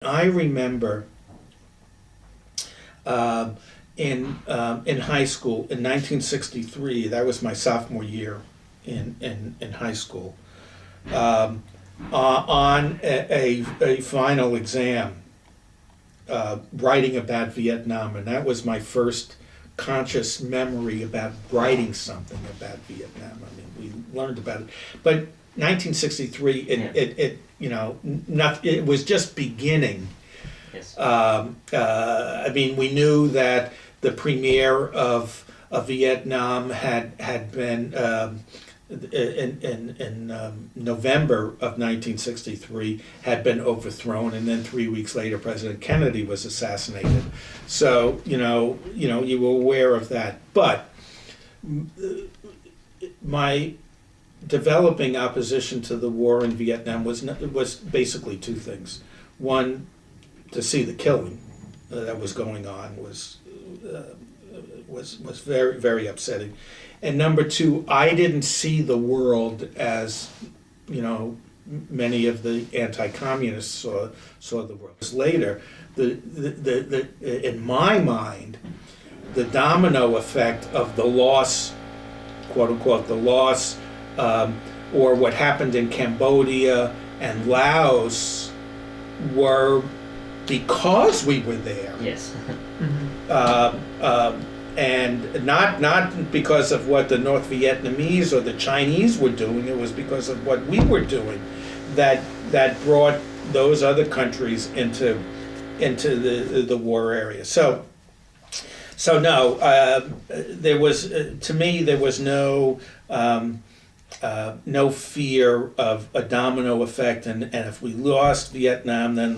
I remember in high school in 1963. That was my sophomore year in high school. On a final exam, writing about Vietnam, and that was my first conscious memory about writing something about Vietnam. I mean, we learned about it, but 1963, it was just beginning. Yes. I mean, we knew that the premiere of Vietnam had been in November of 1963 had been overthrown, and then 3 weeks later, President Kennedy was assassinated. So you were aware of that, but my developing opposition to the war in Vietnam was basically two things. One, to see the killing that was going on was very, very upsetting, and number two, I didn't see the world as many of the anti-communists saw the world. Later, in my mind, the domino effect of the loss, quote unquote, the loss, or what happened in Cambodia and Laos, were because we were there. Yes. And not because of what the North Vietnamese or the Chinese were doing. It was because of what we were doing that brought those other countries into the war area. So no, there was to me there was no fear of a domino effect, and if we lost Vietnam, then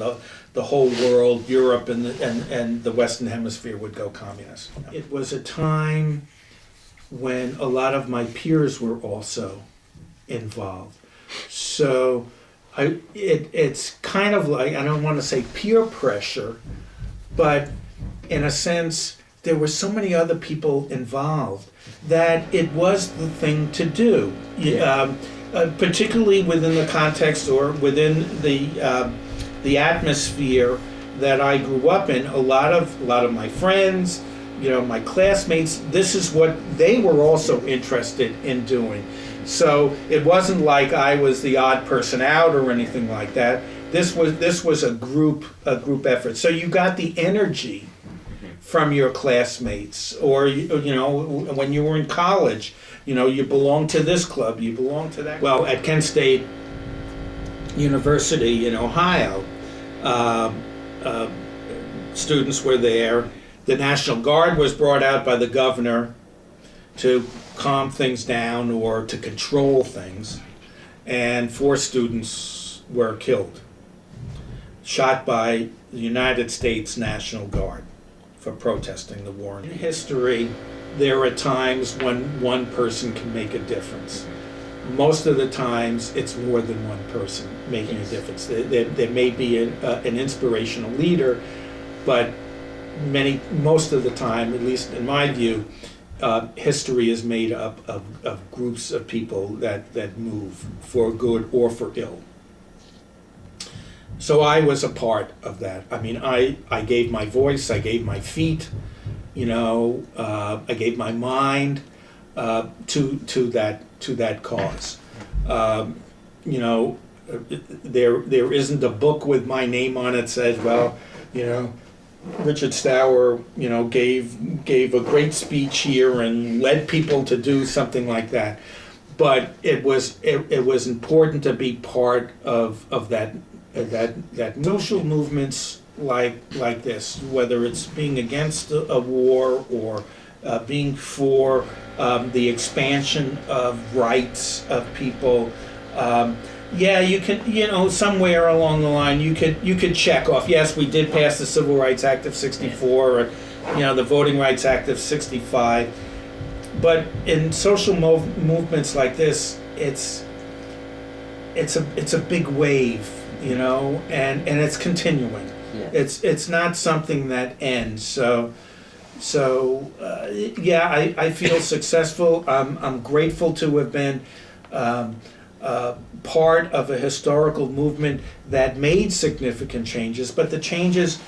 the whole world, Europe and the Western Hemisphere would go communist. It was a time when a lot of my peers were also involved. So it's kind of like, I don't want to say peer pressure, but in a sense, there were so many other people involved that it was the thing to do, particularly within the context or within the atmosphere that I grew up in. A lot of my friends, my classmates, this is what they were also interested in doing. So it wasn't like I was the odd person out or anything like that. This was a group effort. So you got the energy from your classmates, or when you were in college, you belonged to this club, you belonged to that. Well, at Kent State University in Ohio, students were there. The National Guard was brought out by the governor to calm things down or to control things, and 4 students were killed, shot by the United States National Guard for protesting the war. In history, there are times when one person can make a difference. Most of the times, it's more than one person making a difference. There may be an inspirational leader, but most of the time, at least in my view, history is made up of groups of people that move for good or for ill. So I was a part of that. I mean, I gave my voice, I gave my feet, I gave my mind to that cause. There isn't a book with my name on it that says, well, Richard Stour, gave a great speech here and led people to do something like that. But it was important to be part of that social movements like this, whether it's being against a war or being for the expansion of rights of people. You can, somewhere along the line, you could check off. Yes, we did pass the Civil Rights Act of '64, or the Voting Rights Act of '65. But in social movements like this, it's a big wave, and it's continuing. Yeah. It's not something that ends. So I feel successful. I'm grateful to have been part of a historical movement that made significant changes, but the changes,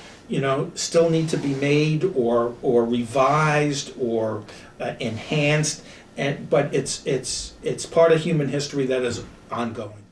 still need to be made or revised or enhanced. But it's part of human history that is ongoing.